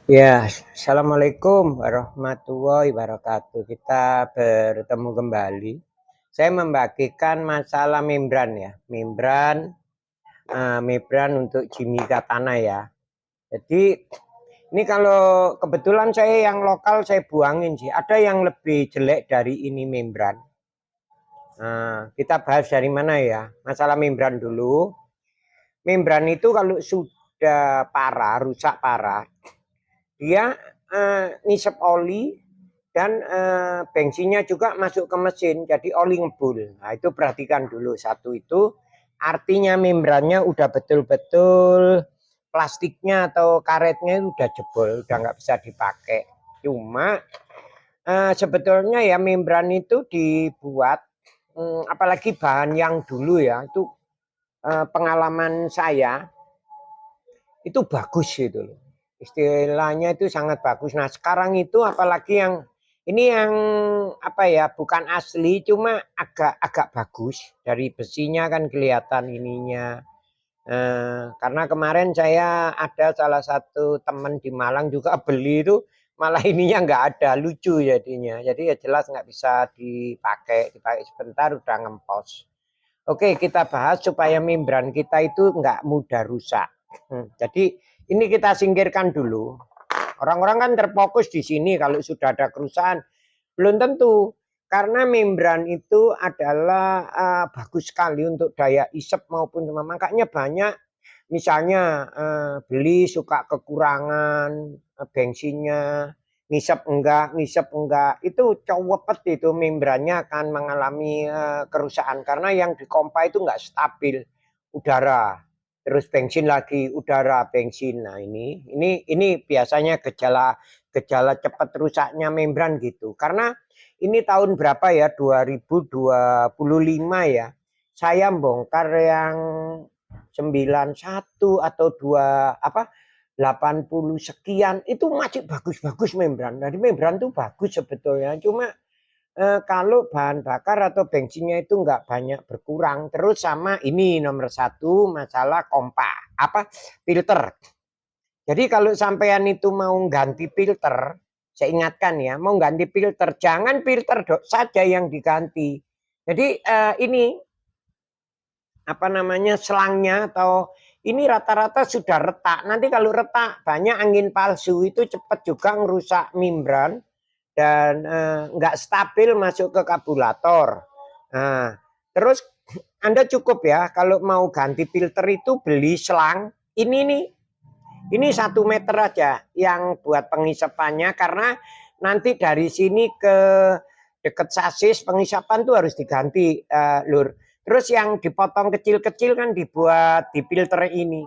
Ya, Assalamualaikum warahmatullahi wabarakatuh. Kita bertemu kembali. Saya membagikan masalah membran ya, membran untuk Jimmy Katana ya. Jadi ini kalau kebetulan saya yang lokal saya buangin sih. Ada yang lebih jelek dari ini membran. Nah, kita bahas dari mana ya? Masalah membran dulu. Membran itu kalau sudah parah, rusak parah, dia ngisep oli dan bensinnya juga masuk ke mesin, jadi oli ngebul. Nah, itu perhatikan dulu. Satu itu artinya membrannya udah betul-betul plastiknya atau karetnya itu udah jebol, udah nggak bisa dipakai. Cuma sebetulnya ya membran itu dibuat, apalagi bahan yang dulu ya, itu pengalaman saya itu bagus gitu loh. Istilahnya itu sangat bagus. Nah, sekarang itu apalagi yang ini yang apa ya, bukan asli cuma agak bagus. Dari besinya kan kelihatan ininya. Karena kemarin saya ada salah satu teman di Malang juga beli itu malah ininya nggak ada, lucu jadinya. Jadi ya jelas nggak bisa dipakai sebentar udah ngempos. Oke, kita bahas supaya membran kita itu nggak mudah rusak. Jadi ini kita singkirkan dulu. Orang-orang kan terfokus di sini kalau sudah ada kerusakan. Belum tentu. Karena membran itu adalah bagus sekali untuk daya isep maupun makanya banyak misalnya beli suka kekurangan bensinnya, ngisep enggak, itu cowepet itu membrannya akan mengalami kerusakan karena yang dipompa itu enggak stabil udara, terus bensin lagi udara bensin. Nah ini biasanya gejala cepat rusaknya membran gitu. Karena ini tahun berapa ya, 2025 ya, saya bongkar yang 91 atau 80 sekian itu masih bagus-bagus membran. Jadi membran itu bagus sebetulnya. Cuma kalau bahan bakar atau bensinnya itu nggak banyak berkurang. Terus sama ini nomor satu masalah filter. Jadi kalau sampean itu mau ganti filter, saya ingatkan ya, mau ganti filter jangan filter saja yang diganti. Jadi ini apa namanya selangnya atau ini rata-rata sudah retak. Nanti kalau retak banyak angin palsu itu cepat juga ngerusak membran dan nggak stabil masuk ke karburator. Nah, terus Anda cukup ya kalau mau ganti filter itu beli selang ini nih. Ini 1 meter aja yang buat pengisapannya karena nanti dari sini ke deket sasis pengisapan tuh harus diganti, Lur. Terus yang dipotong kecil-kecil kan dibuat di filter ini.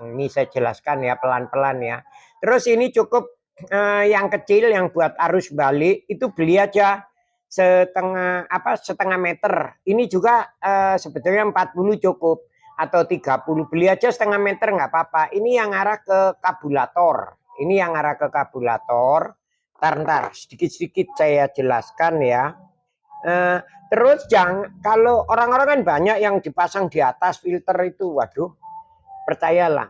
Ini saya jelaskan ya pelan-pelan ya. Terus ini cukup yang kecil yang buat arus balik itu beli aja setengah meter. Ini juga sebetulnya 40 cukup atau 30, beli aja setengah meter nggak apa-apa. Ini yang arah ke karburator. Ini yang arah ke karburator. Ntar sedikit-sedikit saya jelaskan ya. Terus kalau orang-orang kan banyak yang dipasang di atas filter itu, waduh, percayalah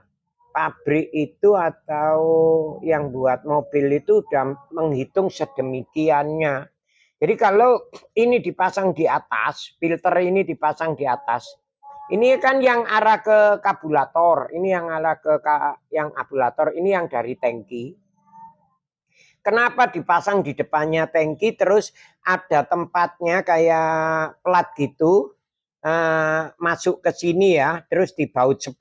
pabrik itu atau yang buat mobil itu udah menghitung sedemikiannya. Jadi kalau ini dipasang di atas, filter ini dipasang di atas, ini kan yang arah ke karburator, ini yang arah ke yang karburator, ini yang dari tangki. Kenapa dipasang di depannya tangki terus ada tempatnya kayak plat gitu masuk ke sini ya, terus di baut 10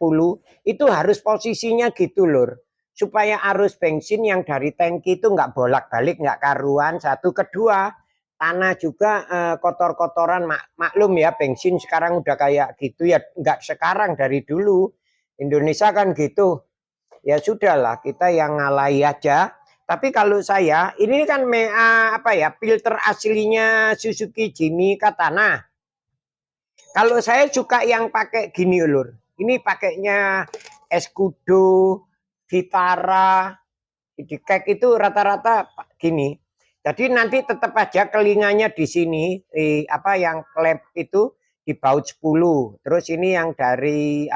itu harus posisinya gitu lur, supaya arus bensin yang dari tangki itu nggak bolak-balik, nggak karuan. Satu, kedua tanah juga kotor-kotoran, maklum ya bensin sekarang udah kayak gitu ya, nggak sekarang dari dulu Indonesia kan gitu. Ya sudahlah kita yang ngalahi aja. Tapi kalau saya ini kan filter aslinya Suzuki Jimny Katana. Kalau saya suka yang pakai gini lur. Ini pakainya Escudo, Vitara, Idikek itu rata-rata gini. Jadi nanti tetap aja telinganya di sini, yang klep itu di baut 10. Terus ini yang dari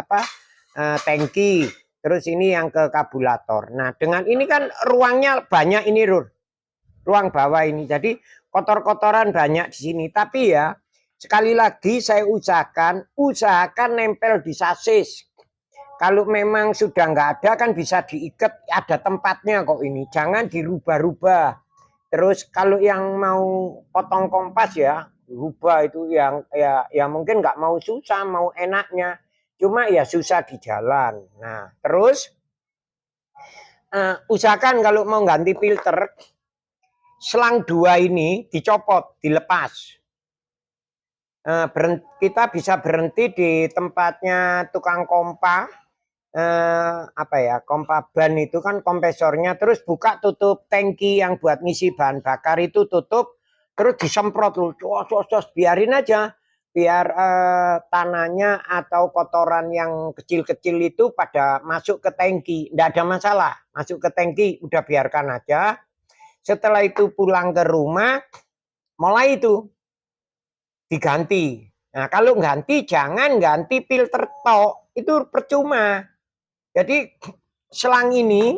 tangki Terus ini yang ke kabulator. Nah, dengan ini kan ruangnya banyak ini, ruang bawah ini. Jadi kotor-kotoran banyak di sini. Tapi ya, sekali lagi saya usahakan nempel di sasis. Kalau memang sudah nggak ada kan bisa diikat, ada tempatnya kok ini. Jangan dirubah-rubah. Terus kalau yang mau potong kompas ya, rubah itu yang ya mungkin nggak mau susah, mau enaknya. Cuma ya susah di jalan. Nah, terus usahakan kalau mau ganti filter, selang 2 ini dicopot, dilepas. Kita bisa berhenti di tempatnya tukang kompa, apa ya, kompa ban itu kan kompresornya, terus buka tutup tangki yang buat ngisi bahan bakar itu tutup, terus disemprot loh, biarin aja, biar tanahnya atau kotoran yang kecil-kecil itu pada masuk ke tangki, tidak ada masalah, masuk ke tangki udah biarkan aja. Setelah itu pulang ke rumah, mulai itu diganti. Nah, kalau ganti jangan ganti filter tok, itu percuma. Jadi selang ini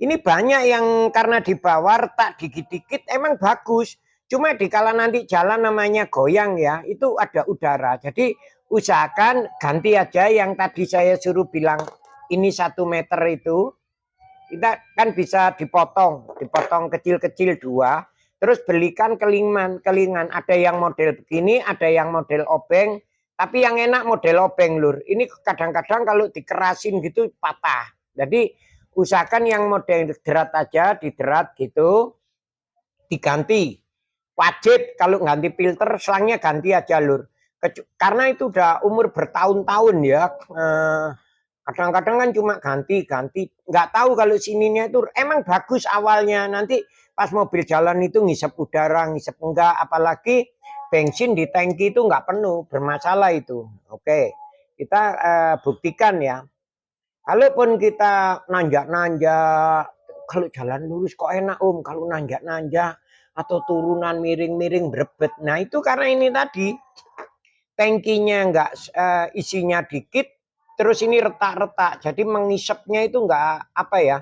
banyak yang karena di bawah retak dikit-dikit emang bagus. Cuma dikala nanti jalan namanya goyang ya, itu ada udara. Jadi usahakan ganti aja yang tadi saya suruh bilang ini 1 meter itu. Kita kan bisa dipotong kecil-kecil 2. Terus belikan kelingan. Ada yang model begini, ada yang model obeng. Tapi yang enak model obeng, lur. Ini kadang-kadang kalau dikerasin gitu patah. Jadi usahakan yang model derat aja, diderat gitu. Diganti. Wajib kalau ganti filter, selangnya ganti aja, lur. Karena itu udah umur bertahun-tahun ya. Kadang-kadang kan cuma ganti, nggak tahu kalau sininya itu emang bagus awalnya, nanti pas mobil jalan itu ngisep udara, ngisep enggak, apalagi bensin di tangki itu nggak penuh, bermasalah itu. Oke, kita buktikan ya. Kalaupun kita nanjak-nanjak, kalau jalan lurus kok enak kalau nanjak-nanjak atau turunan miring-miring berebet. Nah itu karena ini tadi tangkinya nggak isinya dikit. Terus ini retak-retak, jadi mengisapnya itu enggak apa ya,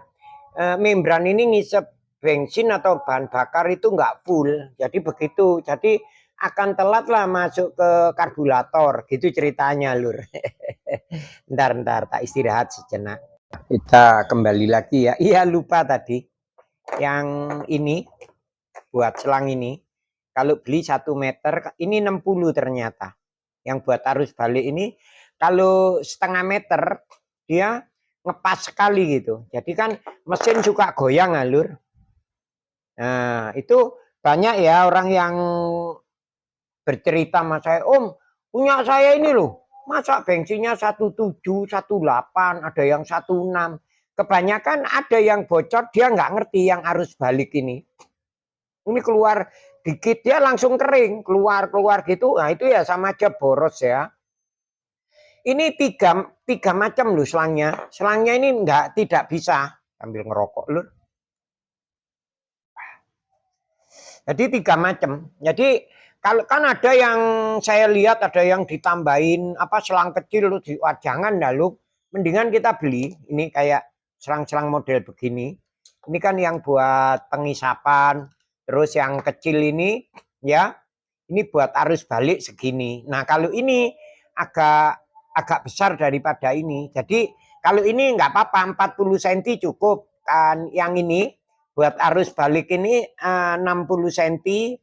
membran ini ngisep bensin atau bahan bakar itu enggak full, jadi begitu, jadi akan telat lah masuk ke karburator, gitu ceritanya, lur. Ntar tak istirahat sejenak. Kita kembali lagi ya, iya lupa tadi, yang ini buat selang ini, kalau beli 1 meter, ini 60 ternyata, yang buat arus balik ini. Kalau 1/2 meter dia ngepas sekali gitu. Jadi kan mesin suka goyang, alur. Nah, itu banyak ya orang yang bercerita sama saya, Om, punya saya ini loh, masa bensinnya 17, 18, ada yang 16. Kebanyakan ada yang bocor, dia nggak ngerti yang arus balik ini. Ini keluar dikit dia langsung kering, keluar gitu. Nah, itu ya sama aja boros ya. Ini tiga macam loh selangnya. Selangnya ini tidak bisa sambil ngerokok loh. Jadi 3 macam. Jadi kalau kan ada yang saya lihat ada yang ditambahin apa selang kecil loh, jangan dah lu. Mendingan kita beli ini kayak selang-selang model begini. Ini kan yang buat pengisapan. Terus yang kecil ini ya, ini buat arus balik segini. Nah kalau ini agak besar daripada ini. Jadi kalau ini nggak apa-apa, 40 cm cukup. Kan yang ini buat arus balik ini 60 cm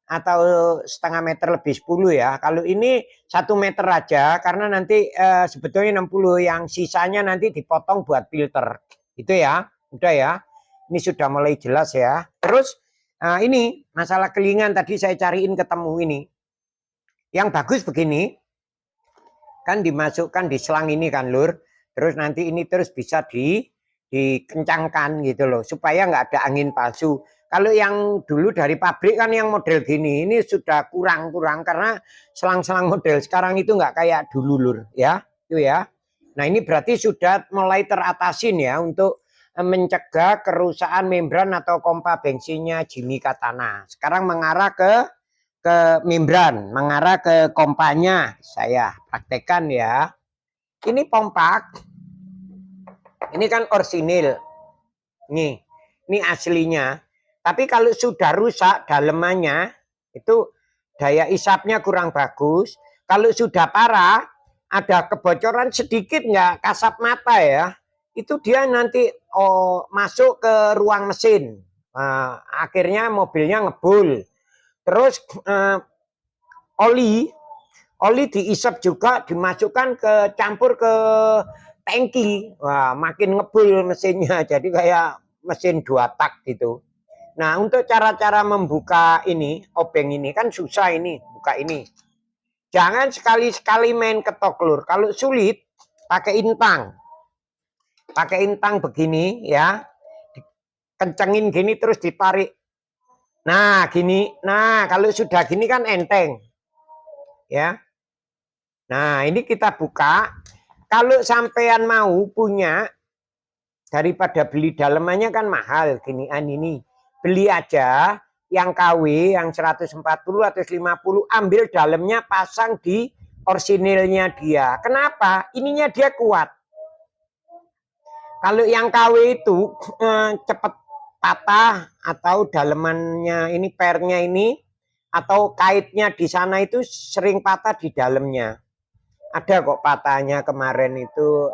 atau 1/2 meter lebih 10 ya. Kalau ini 1 meter aja karena nanti sebetulnya 60, yang sisanya nanti dipotong buat filter. Itu ya, udah ya. Ini sudah mulai jelas ya. Terus ini masalah kelingan tadi saya cariin ketemu ini. Yang bagus begini. Kan dimasukkan di selang ini kan, lur. Terus nanti ini terus bisa dikencangkan gitu loh, supaya nggak ada angin palsu. Kalau yang dulu dari pabrik kan yang model gini, ini sudah kurang karena selang-selang model sekarang itu nggak kayak dulu, lur. Ya, itu ya. Nah ini berarti sudah mulai teratasin ya untuk mencegah kerusakan membran atau pompa bensinnya Jimmy Katana. Sekarang mengarah ke membran, mengarah ke kompanya. Saya praktekkan ya. Ini pompa Ini kan orsinil. Nih, ini aslinya. Tapi kalau sudah rusak dalemannya, itu daya isapnya kurang bagus. Kalau sudah parah, ada kebocoran sedikit nggak kasat mata ya, itu dia nanti masuk ke ruang mesin. Akhirnya mobilnya ngebul. Terus oli diisap juga, dimasukkan ke campur ke tangki. Wah, makin ngebul mesinnya. Jadi kayak mesin 2 tak gitu. Nah, untuk cara-cara membuka ini, obeng ini kan susah ini, buka ini. Jangan sekali-sekali main ketok lur. Kalau sulit, pakai intang. Pakai intang begini ya. Kencengin gini terus ditarik. Nah, gini. Nah, kalau sudah gini kan enteng. Ya. Nah, ini kita buka. Kalau sampean mau punya, daripada beli dalemannya kan mahal ginian ini. Beli aja yang KW yang 140 atau 50, ambil dalamnya pasang di orsinilnya dia. Kenapa? Ininya dia kuat. Kalau yang KW itu cepat patah atau dalemannya ini pernya ini atau kaitnya di sana itu sering patah di dalamnya. Ada kok patahnya kemarin itu.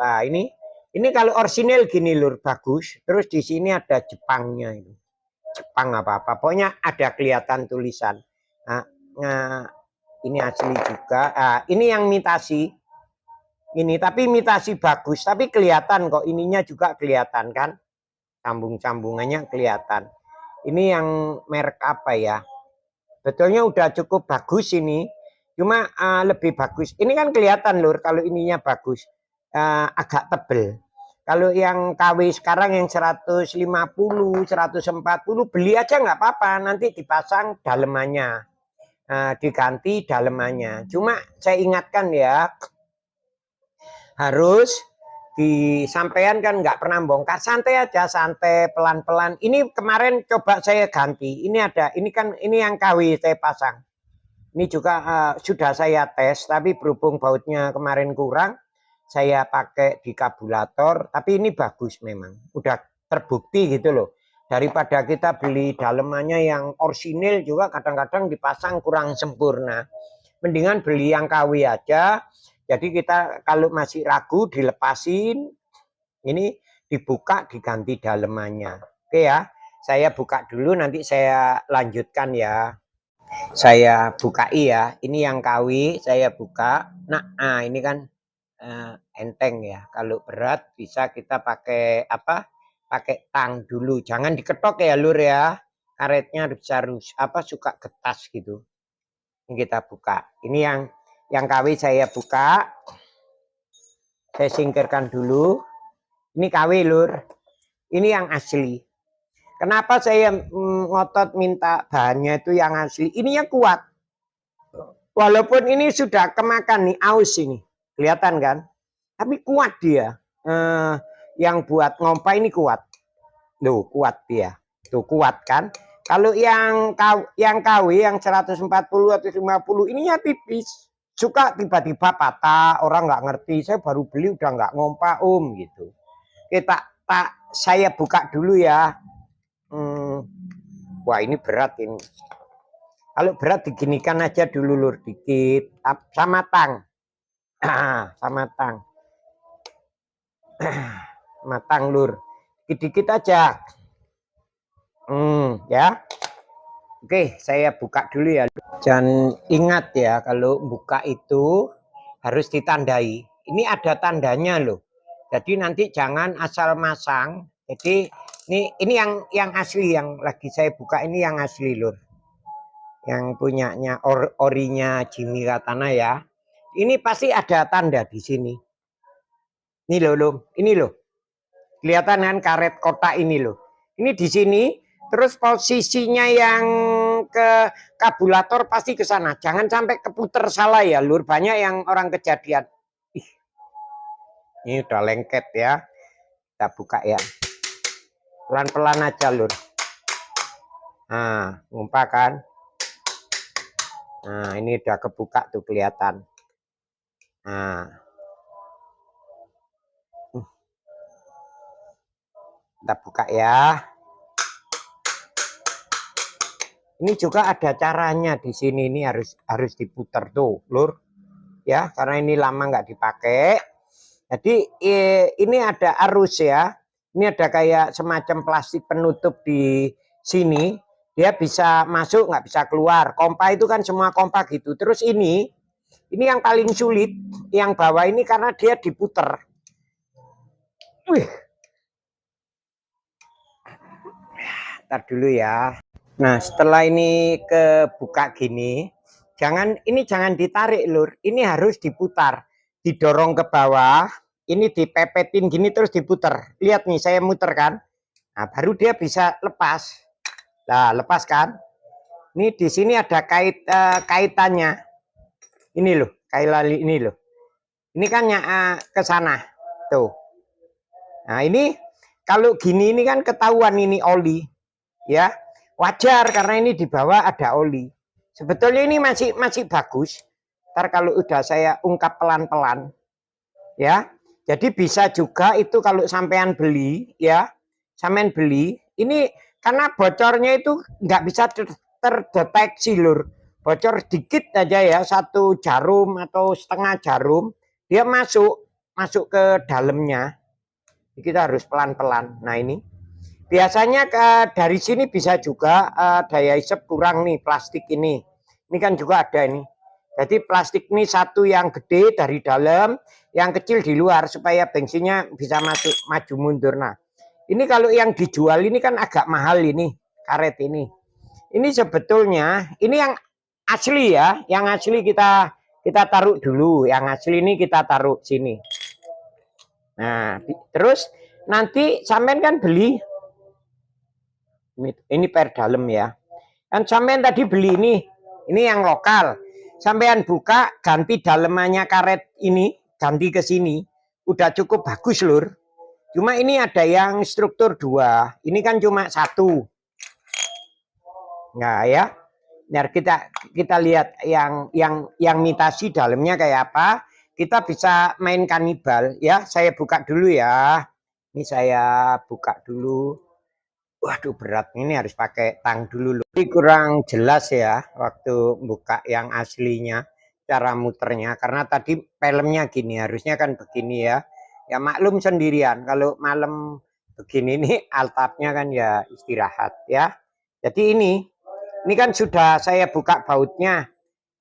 Ini kalau orsinil gini lur bagus. Terus di sini ada Jepangnya ini. Jepang apa-apa. Pokoknya ada kelihatan tulisan. Ini asli juga. Ini yang imitasi. Ini tapi imitasi bagus. Tapi kelihatan kok. Ininya juga kelihatan kan. Sambung-sambungannya kelihatan. Ini yang merek apa ya. Betulnya udah cukup bagus ini. Cuma lebih bagus. Ini kan kelihatan lur kalau ininya bagus. Agak tebel. Kalau yang KW sekarang yang 150, 140 beli aja nggak apa-apa. Nanti dipasang dalemannya. Diganti dalemannya. Cuma saya ingatkan ya. Harus disampaikan kan nggak pernah bongkar. Santai aja, santai pelan-pelan. Ini kemarin coba saya ganti. Ini ada, ini kan ini yang KW saya pasang. Ini juga sudah saya tes, tapi berhubung bautnya kemarin kurang, saya pakai di kabulator. Tapi ini bagus memang, udah terbukti gitu loh. Daripada kita beli dalemannya yang orsinil juga kadang-kadang dipasang kurang sempurna. Mendingan beli yang KW aja. Jadi kita kalau masih ragu dilepasin, ini dibuka diganti dalemannya. Oke ya, saya buka dulu nanti saya lanjutkan ya. Saya bukai ya. Ini yang KW saya buka. Nah, ini kan enteng ya. Kalau berat bisa kita pakai apa? Pakai tang dulu. Jangan diketok ya lur ya. Karetnya bisa suka getas gitu. Ini kita buka. Ini yang KW saya buka. Saya singkirkan dulu. Ini KW lur. Ini yang asli. Kenapa saya ngotot minta bahannya itu yang asli? Ininya kuat. Walaupun ini sudah kemakan nih, aus ini. Kelihatan kan? Tapi kuat dia. Yang buat ngompa ini kuat. Loh, kuat dia. Tuh, kuat kan? Kalau yang KW yang 140 atau 50 ininya tipis. Suka tiba-tiba patah, orang nggak ngerti. Saya baru beli udah nggak ngompa gitu. Saya buka dulu ya. Wah, ini berat ini. Kalau berat diginikan aja dulu lur dikit sama tang. Sama tang. Sama tang lur. Dikit-dikit aja. Ya. Oke, saya buka dulu ya. Dan ingat ya kalau buka itu harus ditandai. Ini ada tandanya loh. Jadi nanti jangan asal masang. Jadi ini yang asli yang lagi saya buka ini yang asli lur. Yang punyanya orinya Jimmy Ratana ya. Ini pasti ada tanda di sini. Ini loh, ini loh. Kelihatan kan karet kotak ini loh. Ini di sini, terus posisinya yang ke kabulator pasti ke sana. Jangan sampai keputer salah ya, lur. Banyak yang orang kejadian. Ini udah lengket ya. Kita buka ya. Pelan-pelan aja, lur. Nah, ngumpah kan. Nah, ini udah kebuka tuh kelihatan. Nah. Kita buka ya. Ini juga ada caranya di sini, ini harus diputar tuh, Lur. Ya, karena ini lama nggak dipakai. Jadi ini ada arus ya. Ini ada kayak semacam plastik penutup di sini. Dia bisa masuk, nggak bisa keluar. Kompa itu kan semua kompa gitu. Terus ini yang paling sulit, yang bawah ini karena dia diputer. Wih. Ntar dulu ya. Nah, setelah ini kebuka gini, jangan ditarik, Lur. Ini harus diputar. Didorong ke bawah, ini dipepetin gini terus diputer. Lihat nih, saya muter kan. Nah, baru dia bisa lepas. Nah, lepas kan? Ini di sini ada kaitannya. Ini loh, kailali ini loh. Ini kan ke sana. Tuh. Nah, ini kalau gini ini kan ketahuan ini oli. Ya. Wajar karena ini di bawah ada oli. Sebetulnya ini masih bagus. Ntar kalau udah saya ungkap pelan-pelan, ya. Jadi bisa juga itu kalau sampean beli, ya, sampean beli. Ini karena bocornya itu nggak bisa terdeteksi, Lur. Bocor dikit aja ya, 1 jarum atau setengah jarum, dia masuk ke dalamnya. Kita harus pelan-pelan. Nah ini. Biasanya dari sini bisa juga daya isep kurang nih plastik ini. Ini kan juga ada ini. Jadi plastik ini satu yang gede dari dalam, yang kecil di luar supaya bensinnya bisa masuk maju mundur. Nah, ini kalau yang dijual ini kan agak mahal ini karet ini. Ini sebetulnya ini yang asli ya, yang asli kita taruh dulu, yang asli ini kita taruh sini. Nah, terus nanti sampean kan beli. Ini per dalam ya. Kan sampean tadi beli ini yang lokal. Sampean buka ganti dalemannya karet ini, ganti ke sini. Udah cukup bagus, Lur. Cuma ini ada yang struktur 2. Ini kan cuma 1. Nah ya. Biar kita lihat yang mitasi dalamnya kayak apa. Kita bisa main kanibal ya. Saya buka dulu ya. Ini saya buka dulu. Waduh berat, ini harus pakai tang dulu loh. Ini kurang jelas ya waktu buka yang aslinya, cara muternya. Karena tadi filmnya gini, harusnya kan begini ya. Ya maklum sendirian, kalau malam begini nih altapnya kan ya istirahat ya. Jadi ini kan sudah saya buka bautnya.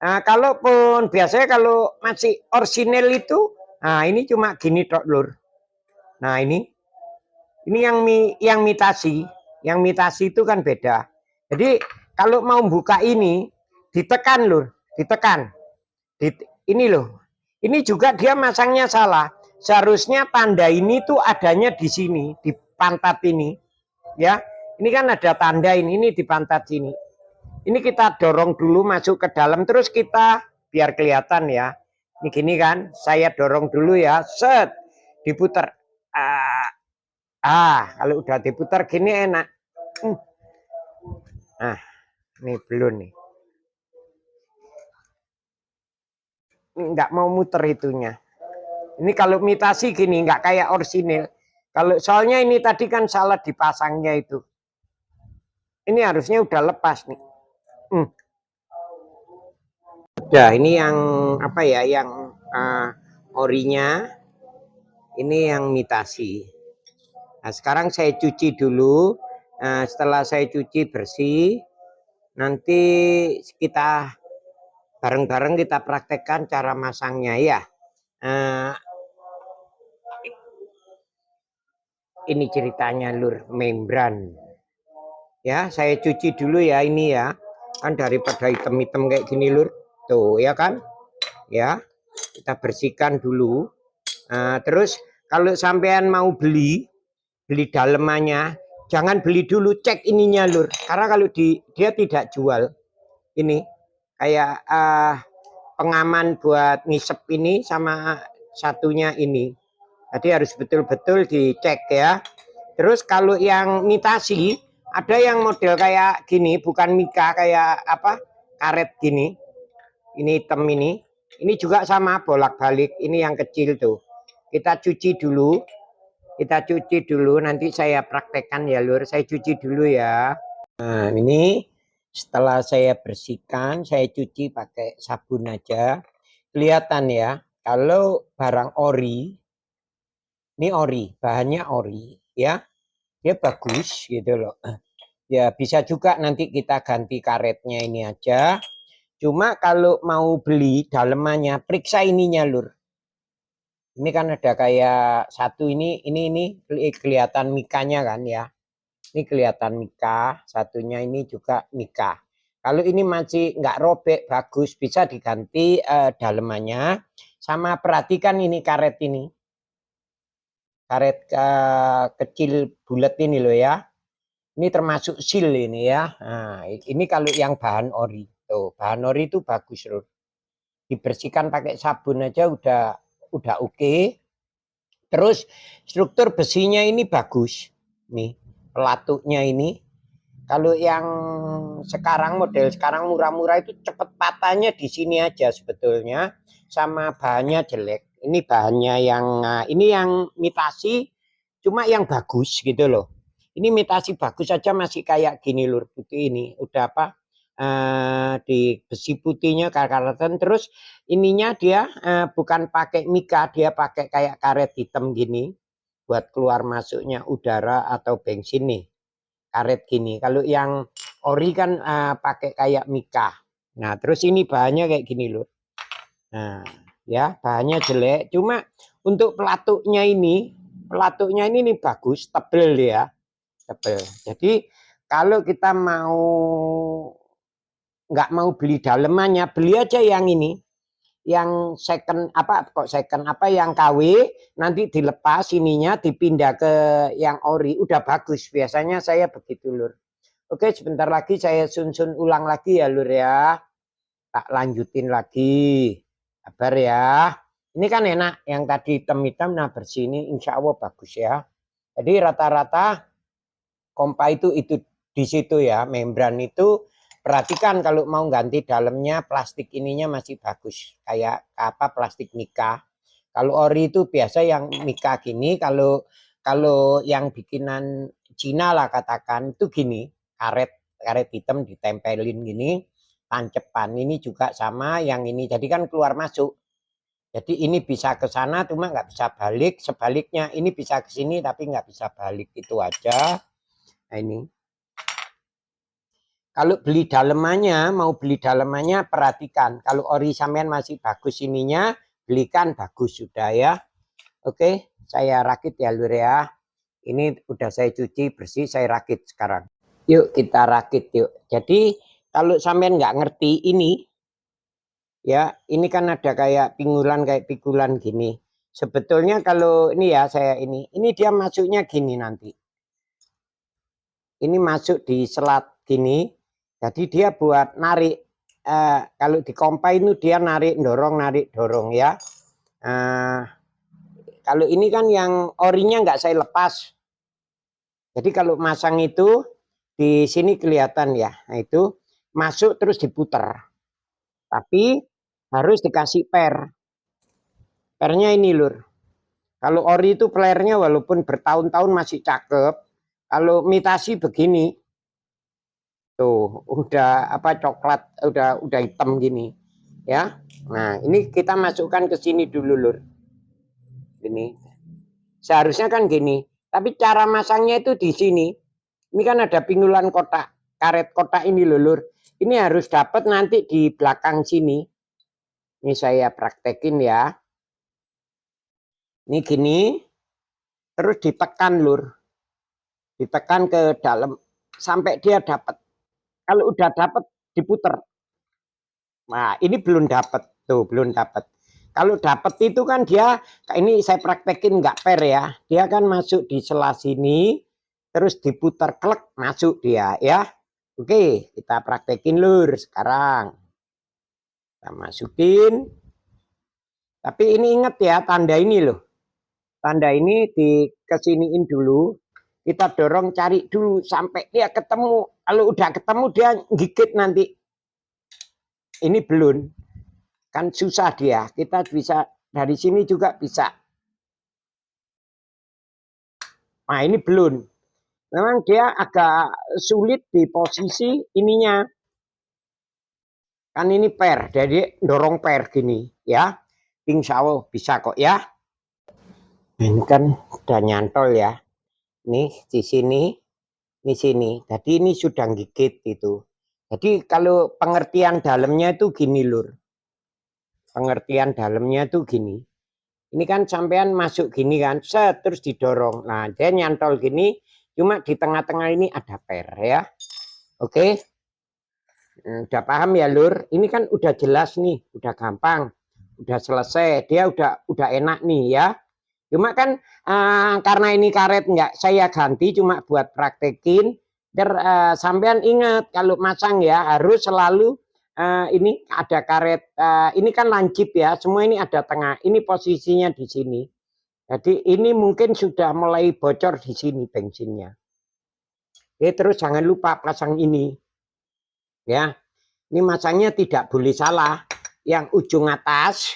Nah, kalaupun biasanya kalau masih orisinil itu, nah ini cuma gini tok, Lur. Nah ini yang mitasi. Yang mitasi itu kan beda. Jadi kalau mau buka ini ditekan, Lur, ditekan. Ini loh. Ini juga dia masangnya salah. Seharusnya tanda ini tuh adanya di sini, di pantat ini. Ya. Ini kan ada tanda ini di pantat sini. Ini kita dorong dulu masuk ke dalam terus kita biar kelihatan ya. Ini gini kan, saya dorong dulu ya. Set. Diputar. Kalau udah diputar gini enak. Nah, ini belum nih. Nggak mau muter itunya. Ini kalau imitasi gini, nggak kayak orisinil. Kalau soalnya ini tadi kan salah dipasangnya itu. Ini harusnya udah lepas nih. Udah, ini yang apa ya, yang orinya. Ini yang imitasi. Nah, sekarang saya cuci dulu. Nah, setelah saya cuci bersih, nanti kita bareng-bareng kita praktekkan cara masangnya ya. Ini ceritanya, Lur, membran. Ya, saya cuci dulu ya ini ya. Kan daripada hitam-hitam kayak gini, Lur. Tuh, ya kan? Ya, kita bersihkan dulu. Terus kalau sampean mau beli dalemannya, jangan beli dulu, cek ininya, Lur. Karena kalau dia tidak jual ini kayak pengaman buat ngisep ini sama satunya ini. Jadi harus betul-betul dicek ya. Terus kalau yang mitasi ada yang model kayak gini, bukan mika kayak apa karet gini. Ini hitam ini. Ini juga sama bolak-balik. Ini yang kecil tuh. Kita cuci dulu. Kita cuci dulu, nanti saya praktekkan ya Lur. Saya cuci dulu ya. Nah, ini setelah saya bersihkan, saya cuci pakai sabun aja. Kelihatan ya, kalau barang ori, ini ori, bahannya ori ya. Dia bagus gitu loh. Ya bisa juga nanti kita ganti karetnya ini aja. Cuma kalau mau beli dalemannya, periksa ininya Lur. Ini kan ada kayak satu ini kelihatan mikanya kan ya. Ini kelihatan mika, satunya ini juga mika. Kalau ini masih nggak robek, bagus, bisa diganti dalemannya. Sama perhatikan ini karet ini. Karet kecil bulat ini loh ya. Ini termasuk seal ini ya. Nah, ini kalau yang bahan ori. Tuh, bahan ori itu bagus loh. Dibersihkan pakai sabun aja udah oke. Terus struktur besinya ini bagus. Nih, pelatuknya ini. Kalau yang sekarang model sekarang murah-murah itu cepet patahnya di sini aja sebetulnya, sama bahannya jelek. Ini bahannya yang ini yang imitasi, cuma yang bagus gitu loh. Ini imitasi bagus saja masih kayak gini Lur, putih ini. Udah apa? Di besi putihnya karatan, terus ininya dia bukan pakai mika, dia pakai kayak karet hitam gini buat keluar masuknya udara atau bensin nih. Karet gini. Kalau yang ori kan pakai kayak mika. Nah, terus ini bahannya kayak gini loh. Nah, ya, bahannya jelek. Cuma untuk pelatuknya ini nih bagus, tebel ya. Tebel. Jadi kalau kita nggak mau beli dalemannya, beli aja yang ini. Yang second apa kok second apa yang KW nanti dilepas ininya dipindah ke yang ori udah bagus, biasanya saya begitu Lur. Oke, sebentar lagi saya sun ulang lagi ya Lur ya, tak lanjutin lagi, kabar ya. Ini kan enak yang tadi hitam-hitam, nah bersih ini insya Allah bagus ya. Jadi rata-rata kompa itu di situ ya, membran itu. Perhatikan kalau mau ganti dalamnya, plastik ininya masih bagus. Kayak apa plastik mika. Kalau ori itu biasa yang mika gini, kalau yang bikinan Cina lah katakan itu gini, karet hitam ditempelin gini, tancepan ini juga sama yang ini. Jadi kan keluar masuk. Jadi ini bisa ke sana cuma nggak bisa balik, sebaliknya ini bisa ke sini tapi nggak bisa balik, itu aja. Nah, ini. Kalau beli dalemannya, mau beli dalemannya perhatikan. Kalau ori sampean masih bagus ininya, belikan bagus sudah ya. Oke, saya rakit ya Lur ya. Ini udah saya cuci bersih, saya rakit sekarang. Yuk kita rakit yuk. Jadi kalau sampean nggak ngerti ini, ya ini kan ada kayak kayak pikulan gini. Sebetulnya kalau ini ya saya ini dia masuknya gini nanti. Ini masuk di selat gini. Jadi dia buat narik. Kalau di kompa itu dia narik dorong ya. Kalau ini kan yang orinya nggak saya lepas. Jadi kalau masang itu di sini kelihatan ya. Nah itu masuk terus diputar. Tapi harus dikasih per. Pernya ini Lur. Kalau ori itu pelernya walaupun bertahun-tahun masih cakep. Kalau imitasi begini. Tuh, udah apa coklat, udah hitam gini. Ya. Nah, ini kita masukkan ke sini dulu, Lur. Ini. Seharusnya kan gini, tapi cara masangnya itu di sini. Ini kan ada pingulan kotak, karet kotak ini loh, Lur. Ini harus dapat nanti di belakang sini. Ini saya praktekin ya. Ini gini, terus ditekan, Lur. Ditekan ke dalam sampai dia dapat. Kalau udah dapat diputer. Nah, ini belum dapat. Tuh, belum dapat. Kalau dapat itu kan dia, ini saya praktekin nggak per ya. Dia kan masuk di sela sini, terus diputar klek, masuk dia ya. Oke, kita praktekin Lur sekarang. Kita masukin. Tapi ini ingat ya, tanda ini loh. Tanda ini di kesiniin dulu. Kita dorong cari dulu sampai dia ketemu. Kalau udah ketemu dia gigit nanti. Ini belum. Kan susah dia. Kita bisa dari sini juga bisa. Nah, ini belum. Memang dia agak sulit di posisi ininya. Kan ini per, jadi dorong per gini ya. Insya Allah bisa kok ya. Ini kan udah nyantol ya. Nih di sini, di sini. Jadi ini sudah gigit itu. Jadi kalau pengertian dalamnya itu gini lur. Pengertian dalamnya itu gini. Ini kan sampean masuk gini kan, set terus didorong. Nah, dia nyantol gini, cuma di tengah-tengah ini ada per ya. Oke. Udah paham ya lur? Ini kan udah jelas nih, udah gampang. Udah selesai, dia udah enak nih ya. Cuma kan karena ini karet nggak saya ganti cuma buat praktekin. Sampean ingat kalau masang ya harus selalu ini ada karet. Ini kan lancip ya, semua ini ada tengah. Ini posisinya di sini. Jadi ini mungkin sudah mulai bocor di sini bensinnya. Terus jangan lupa pasang ini. Ya, ini masangnya tidak boleh salah. Yang ujung atas,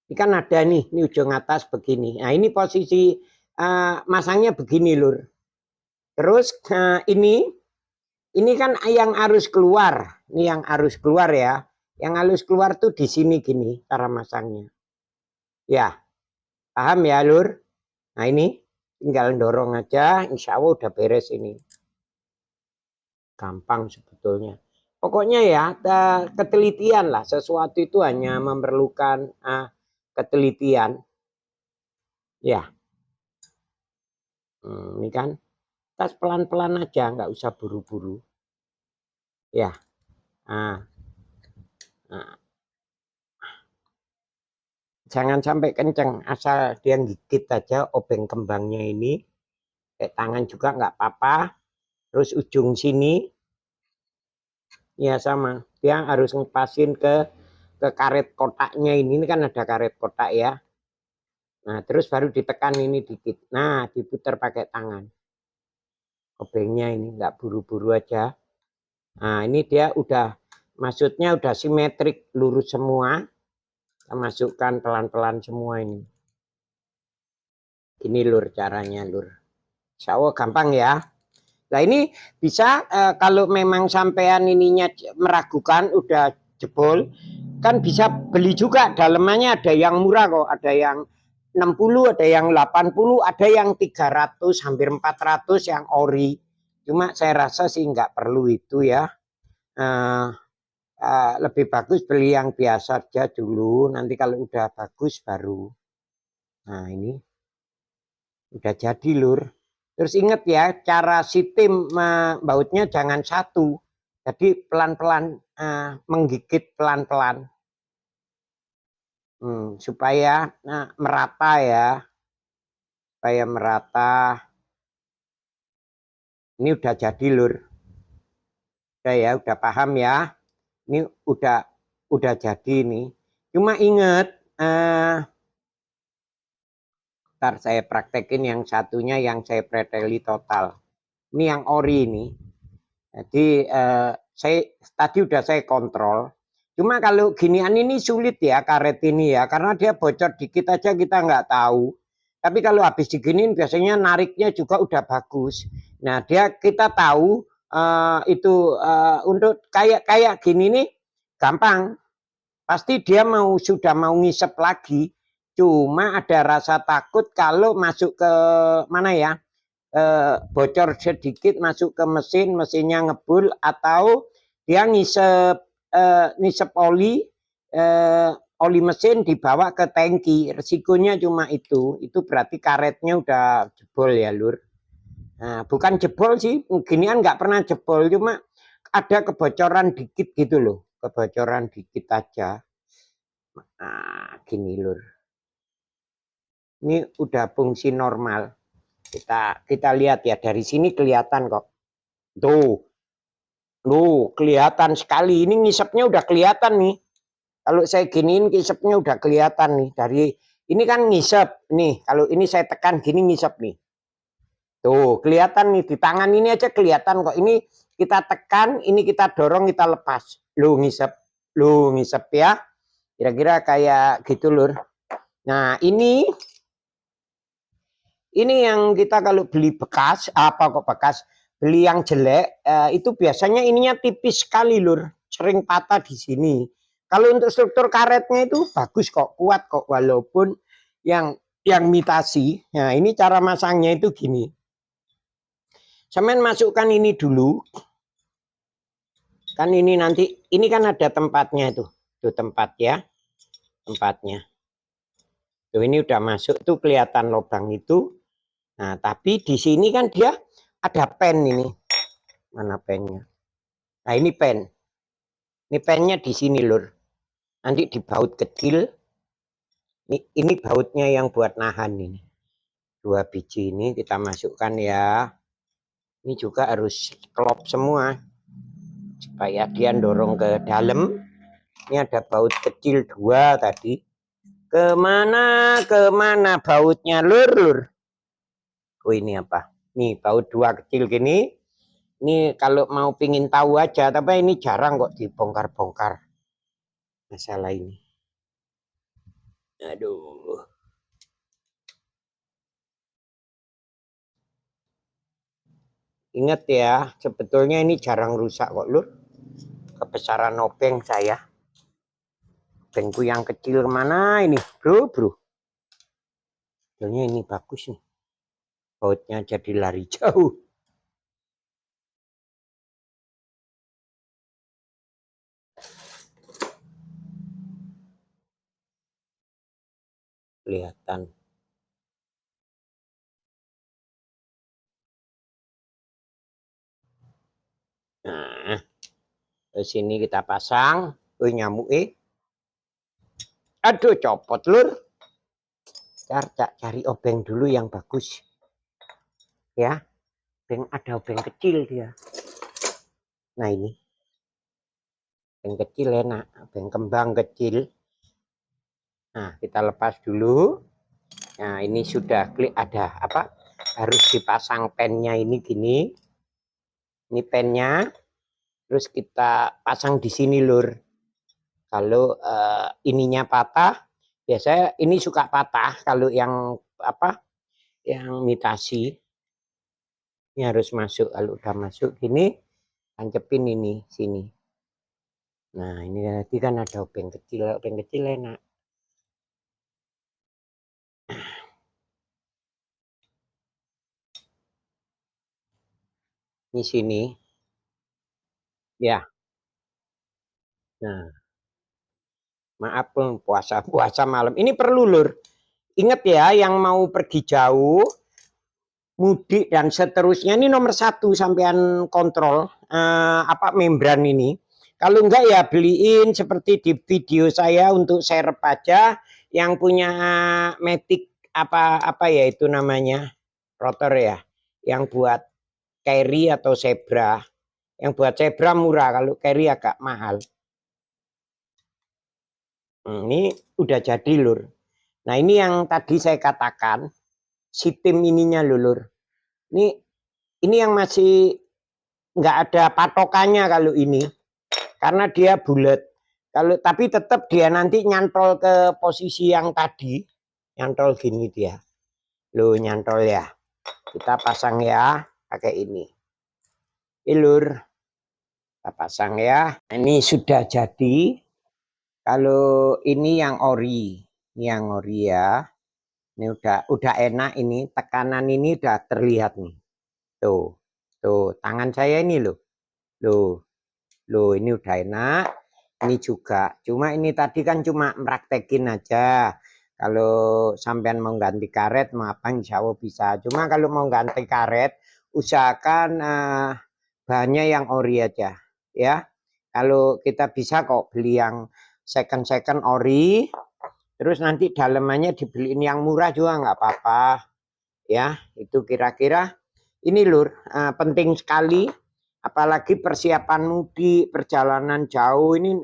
ini kan ada nih, ini ujung atas begini. Nah ini posisi masangnya begini lur. Terus ini kan yang arus keluar. Ini yang arus keluar ya. Yang arus keluar tuh di sini gini cara masangnya. Ya, paham ya lur? Nah ini tinggal dorong aja, insya Allah udah beres ini. Gampang sebetulnya. Pokoknya ya ketelitian lah. Sesuatu itu hanya memerlukan ketelitian. Ya. Ini kan tas pelan-pelan aja, nggak usah buru-buru. Ya. Nah. Jangan sampai kenceng, asal dia gigit aja obeng kembangnya ini. Tangan juga nggak apa-apa. Terus ujung sini, ya sama. Dia harus ngepasin ke karet kotaknya ini. Ini kan ada karet kotak ya. Nah, terus baru ditekan ini dikit. Nah, diputar pakai tangan. Obengnya ini nggak buru-buru aja. Nah, ini dia udah, maksudnya udah simetrik, lurus semua. Kita masukkan pelan-pelan semua ini. Ini lur caranya lur. Insya Allah gampang ya. Nah ini bisa kalau memang sampean ininya meragukan udah jebol, kan bisa beli juga. Dalemannya ada yang murah kok, ada yang 60, ada yang 80, ada yang 300, hampir 400 yang ori. Cuma saya rasa sih nggak perlu itu ya. Lebih bagus beli yang biasa aja dulu. Nanti kalau udah bagus baru. Nah ini udah jadi lur. Terus ingat ya, cara sistem bautnya jangan satu. Jadi pelan-pelan menggigit pelan-pelan. Supaya merata ya. Supaya merata. Ini udah jadi lur. Udah ya, udah paham ya. Ini udah jadi nih. Cuma ingat ntar saya praktekin yang satunya yang saya preteli total. Ini yang ori ini. Jadi tadi udah saya kontrol. Cuma kalau ginian ini sulit ya karet ini ya. Karena dia bocor dikit aja kita nggak tahu. Tapi kalau habis diginiin biasanya nariknya juga udah bagus. Nah kita tahu itu untuk kayak gini nih gampang. Pasti dia sudah mau ngisep lagi. Cuma ada rasa takut kalau masuk ke mana ya, bocor sedikit masuk ke mesinnya ngebul, atau dia ngisep oli, oli mesin dibawa ke tangki. Resikonya cuma itu berarti karetnya udah jebol ya lur. Nah, bukan jebol sih, ginian nggak pernah jebol, cuma ada kebocoran dikit gitu loh, kebocoran dikit aja. Nah, gini lur. Ini udah fungsi normal. Kita lihat ya, dari sini kelihatan kok. Tuh kelihatan sekali. Ini ngisepnya udah kelihatan nih. Kalau saya giniin ngisepnya udah kelihatan nih. Dari ini kan ngisep nih. Kalau ini saya tekan gini ngisep nih. Tuh kelihatan nih di tangan ini aja kelihatan kok. Ini kita tekan, ini kita dorong, kita lepas. Lu ngisep ya. Kira-kira kayak gitu lur. Nah ini Ini yang kita kalau beli bekas, apa kok bekas, beli yang jelek, itu biasanya ininya tipis sekali lur, sering patah di sini. Kalau untuk struktur karetnya itu bagus kok, kuat kok, walaupun yang imitasi. Nah ini cara masangnya itu gini. Semen masukkan ini dulu. Kan ini nanti, ini kan ada tempatnya itu tempat ya, tempatnya. Tuh ini udah masuk tuh kelihatan lubang itu. Nah tapi di sini kan dia ada pen ini. Mana pennya? Nah ini pen. Ini pennya di sini lur. Nanti dibaut kecil. Ini bautnya yang buat nahan ini. 2 biji ini kita masukkan ya. Ini juga harus klop semua. Supaya dia dorong ke dalam. Ini ada baut kecil 2 tadi. Kemana bautnya lur. Oh ini apa? Nih baut 2 kecil gini. Ini kalau mau pingin tahu aja. Tapi ini jarang kok dibongkar-bongkar. Masalah ini. Aduh. Ingat ya, sebetulnya ini jarang rusak kok lur. Kebesaran obeng saya. Obengku yang kecil kemana ini bro. Sebetulnya ini bagus nih. Bautnya jadi lari jauh. Kelihatan. Nah, terus sini kita pasang. Oh nyamuk Aduh copot lur. Cari obeng dulu yang bagus. Ya. Ada obeng kecil dia. Nah ini. Obeng kecil enak. Obeng kembang kecil. Nah kita lepas dulu. Nah ini sudah klik ada apa? Harus dipasang pennya ini gini. Ini pennya. Terus kita pasang di sini lur. Kalau ininya patah, biasanya ini suka patah. Kalau yang apa, yang imitasi, ini harus masuk. Kalau udah masuk gini, tancepin ini sini. Nah ini tadi kan ada obeng kecil enak. Ini sini, ya. Nah, maaf pun puasa malam. Ini perlu lur. Ingat ya, yang mau pergi jauh, mudik dan seterusnya ini nomor 1 sampean kontrol apa membran ini. Kalau enggak ya beliin seperti di video saya untuk share aja yang punya Matic apa ya itu namanya rotor ya, yang buat carry atau zebra. Yang buat zebra murah, kalau carry agak mahal. Ini udah jadi lur. Nah ini yang tadi saya katakan si tim ininya lur. Ini yang masih nggak ada patokannya kalau ini, karena dia bulat. Kalau tapi tetap dia nanti nyantol ke posisi yang tadi, nyantol gini dia. Loh nyantol ya. Kita pasang ya pakai ini. Lur, kita pasang ya. Ini sudah jadi. Kalau ini yang ori, ini yang ori ya. Ini udah enak ini, tekanan ini udah terlihat nih. Tuh, tangan saya ini loh. Loh ini udah enak. Ini juga. Cuma ini tadi kan cuma meraktekin aja. Kalau sampean mau ganti karet, mau apa insya Allah bisa. Cuma kalau mau ganti karet, usahakan bahannya yang ori aja. Ya, kalau kita bisa kok beli yang second ori. Terus nanti dalamannya dibeliin yang murah juga nggak apa-apa. Ya, itu kira-kira ini lur, penting sekali. Apalagi persiapan mudik, perjalanan jauh ini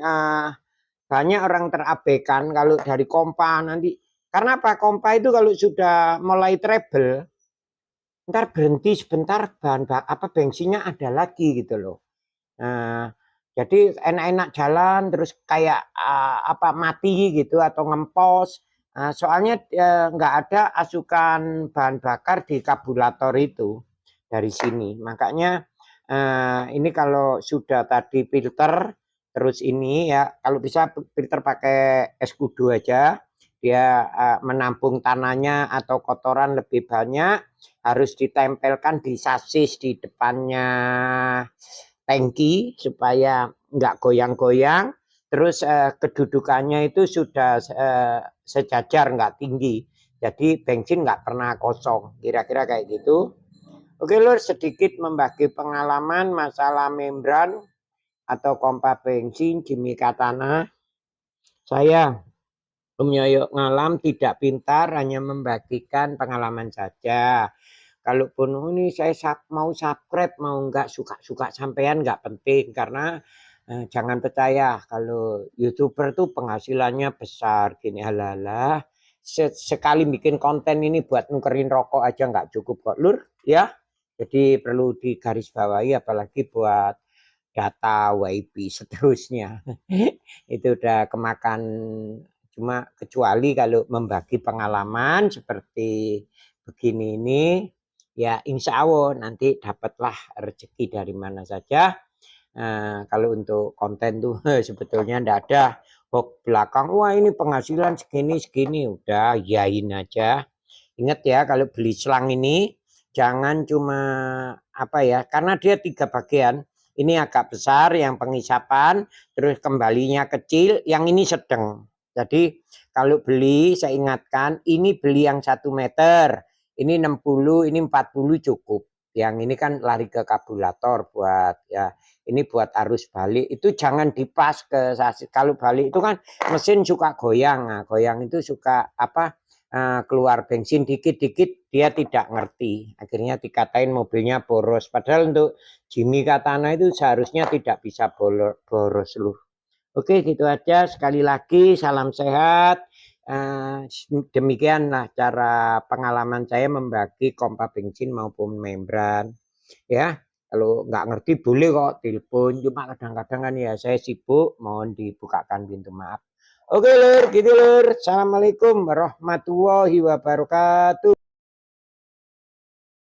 banyak orang terabaikan kalau dari Kompa nanti. Karena apa? Kompa itu kalau sudah mulai travel, ntar berhenti sebentar bensinnya ada lagi gitu loh. Nah, jadi enak-enak jalan terus kayak mati gitu atau ngempos. Soalnya nggak ada asukan bahan bakar di karburator itu dari sini. Makanya ini kalau sudah tadi filter, terus ini ya kalau bisa filter pakai eskudo aja, dia menampung tanahnya atau kotoran lebih banyak, harus ditempelkan di sasis di depannya tangki supaya nggak goyang-goyang. Terus kedudukannya itu sudah sejajar, nggak tinggi. Jadi bensin nggak pernah kosong. Kira-kira kayak gitu. Oke Lur, sedikit membagi pengalaman masalah membran atau pompa bensin Jimmy Katana. Saya Om Yoyo Ngalam tidak pintar, hanya membagikan pengalaman saja. Kalaupun ini saya mau subscribe, mau nggak suka-suka sampean nggak penting. Karena jangan percaya kalau YouTuber tuh penghasilannya besar. Gini halalah. Sekali bikin konten ini buat nukerin rokok aja nggak cukup kok Lur. Ya, jadi perlu digarisbawahi apalagi buat data WIP seterusnya. Itu udah kemakan. Cuma kecuali kalau membagi pengalaman seperti begini ini, ya insya Allah nanti dapatlah rezeki dari mana saja. Kalau untuk konten tuh sebetulnya enggak ada hoax belakang, wah ini penghasilan segini, udah yain aja. Ingat ya kalau beli selang ini jangan cuma apa ya, karena dia 3 bagian. Ini agak besar yang pengisapan, terus kembalinya kecil, yang ini sedang. Jadi kalau beli saya ingatkan ini beli yang 1 meter, ini 60, ini 40 cukup. Yang ini kan lari ke karburator buat ya, ini buat arus balik itu jangan dipas ke sasis. Kalau balik itu kan mesin suka goyang, nah, goyang itu suka apa keluar bensin dikit-dikit dia tidak ngerti. Akhirnya dikatain mobilnya boros. Padahal untuk Jimmy Katana itu seharusnya tidak bisa boros loh. Oke gitu aja. Sekali lagi salam sehat. Demikianlah cara pengalaman saya membagi pompa bensin maupun membran. Ya, kalau nggak ngerti boleh kok telepon. Cuma kadang-kadang kan ya saya sibuk, mohon dibukakan pintu maaf. Oke Lur, gitu Lur. Assalamualaikum warahmatullahi wabarakatuh.